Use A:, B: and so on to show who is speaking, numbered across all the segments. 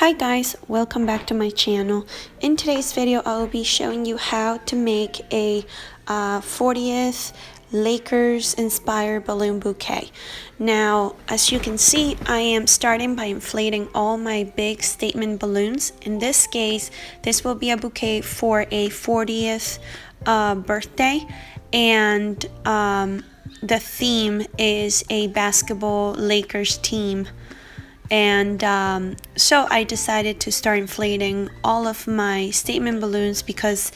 A: Hi guys, welcome back to my channel. In today's video, I will be showing you how to make a 40th Lakers Inspired Balloon Bouquet. Now, as you can see, I am starting by inflating all my big statement balloons. In this case, this will be a bouquet for a 40th birthday, and the theme is a basketball Lakers team. And so I decided to start inflating all of my statement balloons because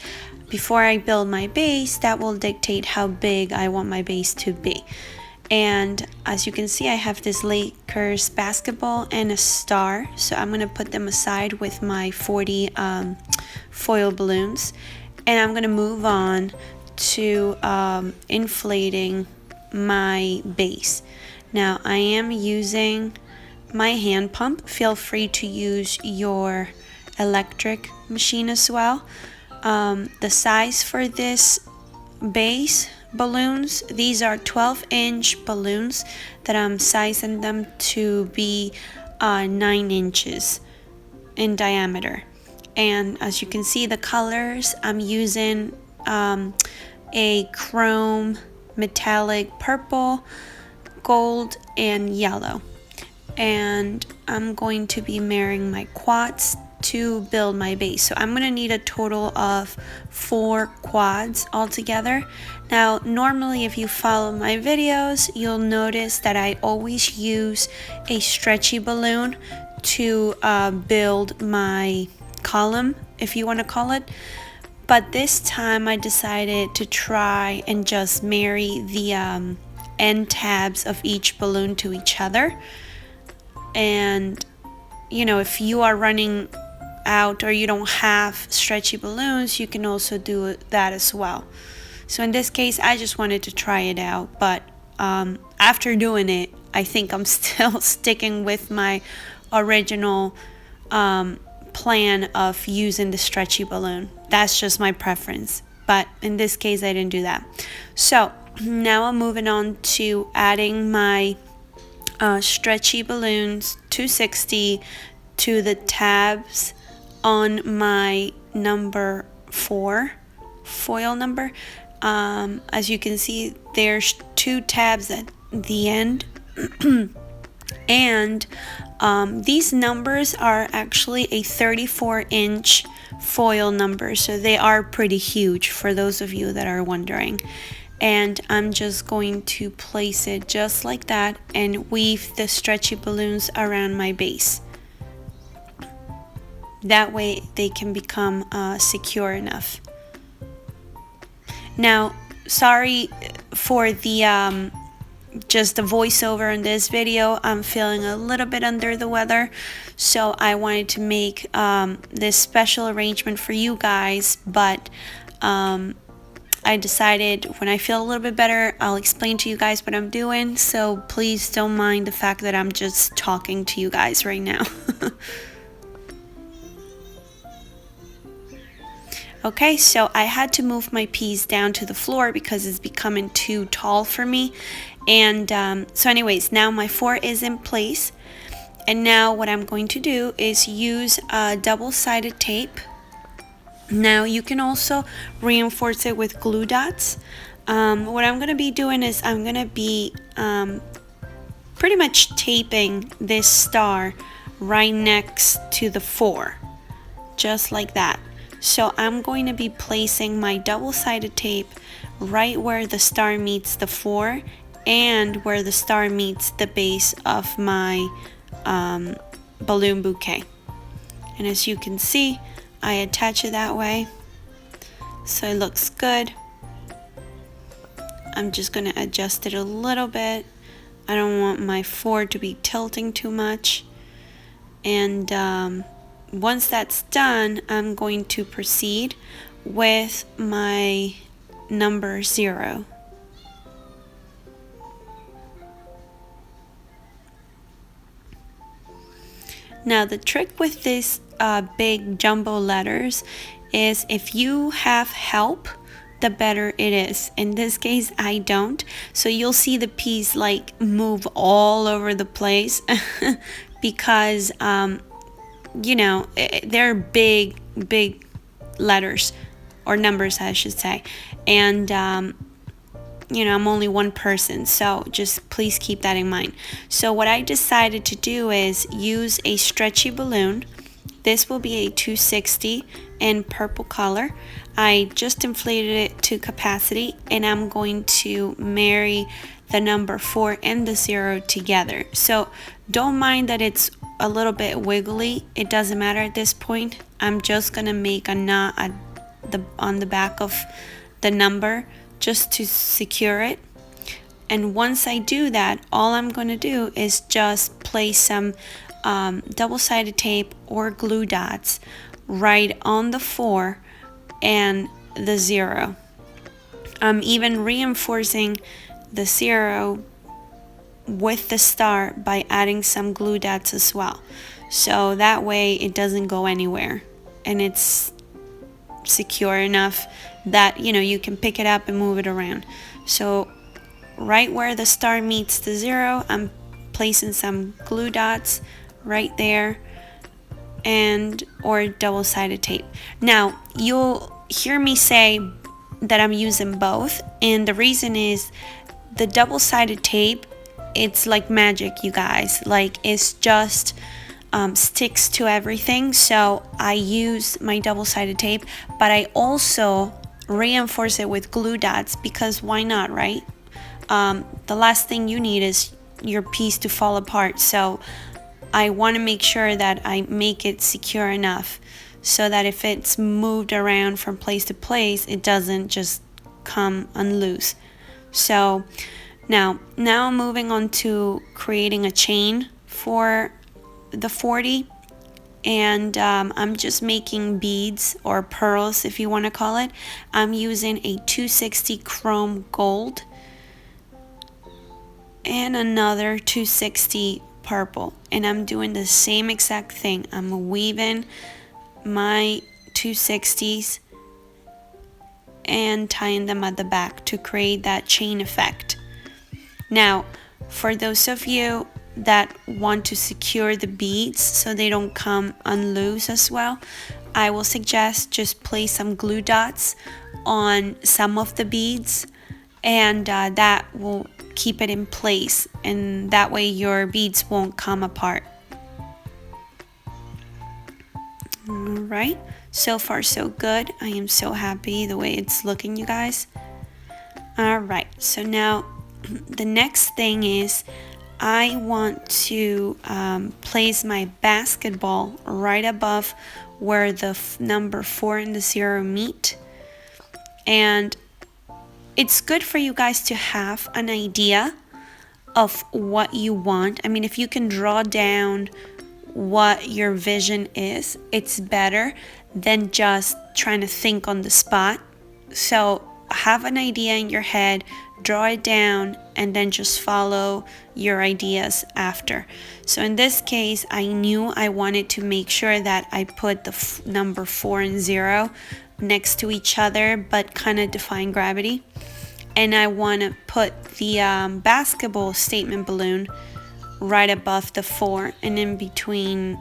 A: before I build my base, that will dictate how big I want my base to be. And as you can see, I have this Lakers basketball and a star, so I'm gonna put them aside with my 40 foil balloons, and I'm gonna move on to inflating my base. Now I am using my hand pump. Feel free to use your electric machine as well. The size for this base balloons, these are 12-inch balloons that I'm sizing them to be 9 inches in diameter. And as you can see, the colors, I'm using a chrome, metallic purple, gold, and yellow. And I'm going to be marrying my quads to build my base. So I'm going to need a total of 4 quads altogether. Now, normally if you follow my videos, you'll notice that I always use a stretchy balloon to build my column, if you want to call it. But this time I decided to try and just marry the end tabs of each balloon to each other. And you know, if you are running out or you don't have stretchy balloons, you can also do that as well. So in this case, I just wanted to try it out, but after doing it, I think I'm still sticking with my original plan of using the stretchy balloon. That's just my preference, but in this case I didn't do that. So now I'm moving on to adding my stretchy balloons 260 to the tabs on my number 4 foil number. As you can see, there's 2 tabs at the end and these numbers are actually a 34-inch foil number, so they are pretty huge for those of you that are wondering. And I'm just going to place it just like that and weave the stretchy balloons around my base. That way they can become secure enough. Now, sorry for the just the voiceover in this video. I'm feeling a little bit under the weather, so I wanted to make this special arrangement for you guys, but I decided when I feel a little bit better, I'll explain to you guys what I'm doing, so please don't mind the fact that I'm just talking to you guys right now. Okay, so I had to move my piece down to the floor because it's becoming too tall for me. And so anyways, now my 4 is in place. And now what I'm going to do is use a double-sided tape. Now you can also reinforce it with glue dots. What I'm going to be doing is I'm going to be pretty much taping this star right next to the 4, just like that. So I'm going to be placing my double-sided tape right where the star meets the 4 and where the star meets the base of my balloon bouquet. And as you can see, I attach it that way, so it looks good. I'm just going to adjust it a little bit. I don't want my 4 to be tilting too much. And once that's done, I'm going to proceed with my number 0. Now the trick with this big jumbo letters is if you have help, the better it is. In this case, I don't, so you'll see the piece like move all over the place because you know, they're big letters or numbers, I should say. And you know, I'm only one person, so just please keep that in mind. So what I decided to do is use a stretchy balloon. This will be a 260 in purple color. I just inflated it to capacity, and I'm going to marry the number 4 and the 0 together. So don't mind that it's a little bit wiggly. It doesn't matter at this point. I'm just gonna make a knot on the back of the number just to secure it. And once I do that, all I'm going to do is just place some double-sided tape or glue dots right on the 4 and the 0. I'm even reinforcing the 0 with the star by adding some glue dots as well, so that way it doesn't go anywhere and it's secure enough that, you know, you can pick it up and move it around. So right where the star meets the 0, I'm placing some glue dots right there, and or double-sided tape. Now you'll hear me say that I'm using both, and the reason is the double-sided tape, it's like magic, you guys. Like, it's just sticks to everything. So I use my double-sided tape, but I also reinforce it with glue dots, because why not, right? The last thing you need is your piece to fall apart. So I want to make sure that I make it secure enough so that if it's moved around from place to place, it doesn't just come unloose. So now I'm moving on to creating a chain for the 40, and I'm just making beads or pearls, if you want to call it. I'm using a 260 chrome gold and another 260 purple, and I'm doing the same exact thing. I'm weaving my 260s and tying them at the back to create that chain effect. Now, for those of you that want to secure the beads so they don't come unloose as well, I will suggest just place some glue dots on some of the beads, and that will keep it in place, and that way your beads won't come apart. Alright, so far so good. I am so happy the way it's looking, you guys. Alright, so now the next thing is I want to place my basketball right above where the number 4 and the 0 meet. And it's good for you guys to have an idea of what you want. I mean, if you can draw down what your vision is, it's better than just trying to think on the spot. So have an idea in your head, draw it down, and then just follow your ideas after. So in this case, I knew I wanted to make sure that I put the number 4 and 0 next to each other, but kind of defying gravity. And I want to put the basketball statement balloon right above the 4 and in between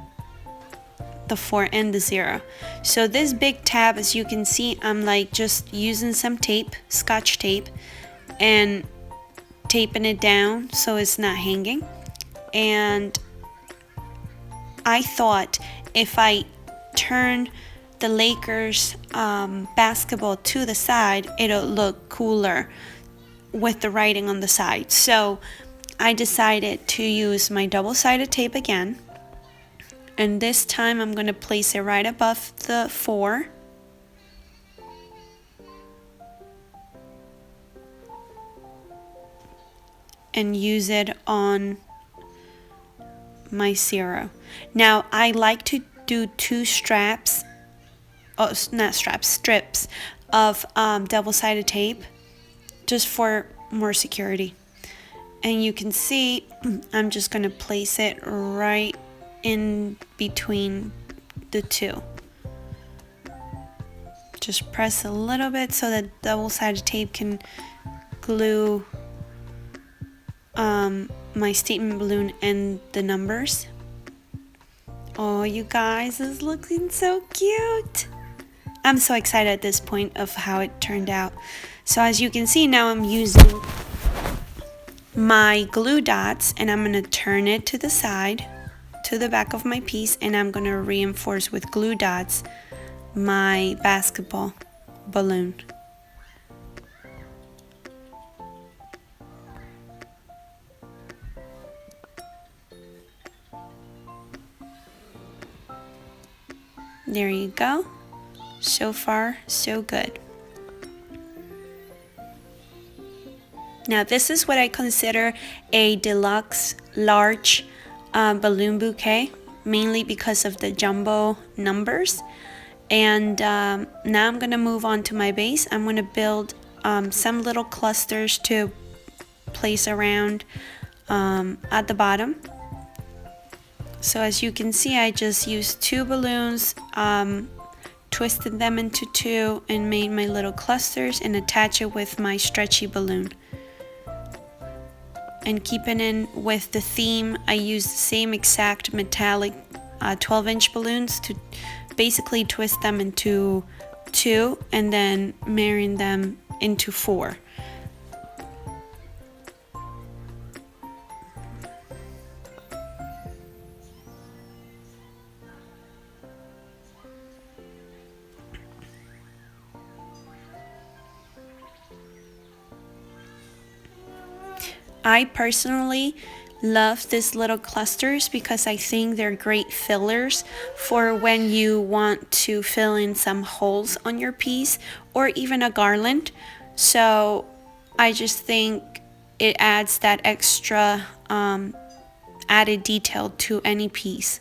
A: the 4 and the 0. So this big tab, as you can see, I'm like just using some tape, scotch tape, and taping it down so it's not hanging. And I thought if I turn the Lakers basketball to the side, it'll look cooler with the writing on the side. So I decided to use my double-sided tape again, and this time I'm going to place it right above the 4. And use it on my 0. Now I like to do 2 straps, oh not straps, strips of double-sided tape just for more security. And you can see I'm just going to place it right in between the 2. Just press a little bit so that double-sided tape can glue my statement balloon and the numbers. Oh, you guys, this is looking so cute. I'm so excited at this point of how it turned out. So as you can see, now I'm using my glue dots and I'm going to turn it to the side, to the back of my piece, and I'm going to reinforce with glue dots my basketball balloon. There you go. So far, so good. Now this is what I consider a deluxe large balloon bouquet, mainly because of the jumbo numbers. And now I'm gonna move on to my base. I'm gonna build some little clusters to place around at the bottom. So as you can see, I just used 2 balloons, twisted them into 2 and made my little clusters and attach it with my stretchy balloon. And keeping in with the theme, I used the same exact metallic 12-inch balloons to basically twist them into 2 and then marrying them into 4. I personally love these little clusters because I think they're great fillers for when you want to fill in some holes on your piece or even a garland. So I just think it adds that extra added detail to any piece.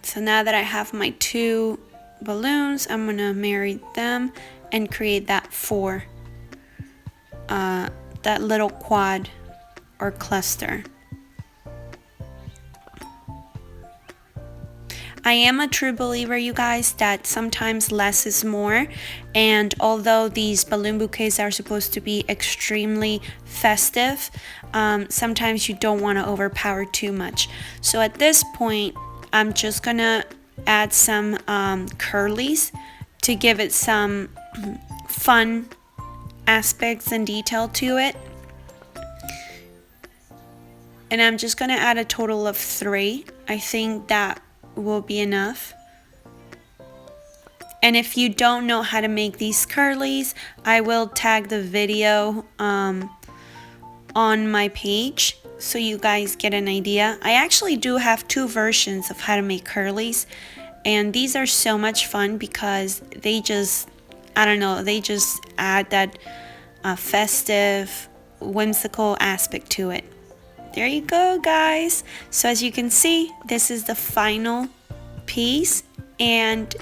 A: So now that I have my 2 balloons, I'm gonna marry them and create that 4. That little quad or cluster. I am a true believer, you guys, that sometimes less is more, and although these balloon bouquets are supposed to be extremely festive, sometimes you don't want to overpower too much. So at this point, I'm just gonna add some curlies to give it some fun aspects and detail to it. And I'm just gonna add a total of 3. I think that will be enough. And if you don't know how to make these curlies, I will tag the video on my page so you guys get an idea. I actually do have 2 versions of how to make curlies, and these are so much fun because they just, I don't know, they just add that festive, whimsical aspect to it. There you go, guys. So as you can see, this is the final piece and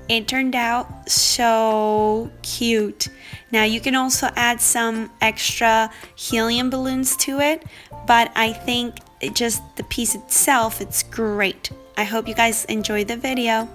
A: it turned out so cute. Now you can also add some extra helium balloons to it, but I think just the piece itself, it's great. I hope you guys enjoyed the video.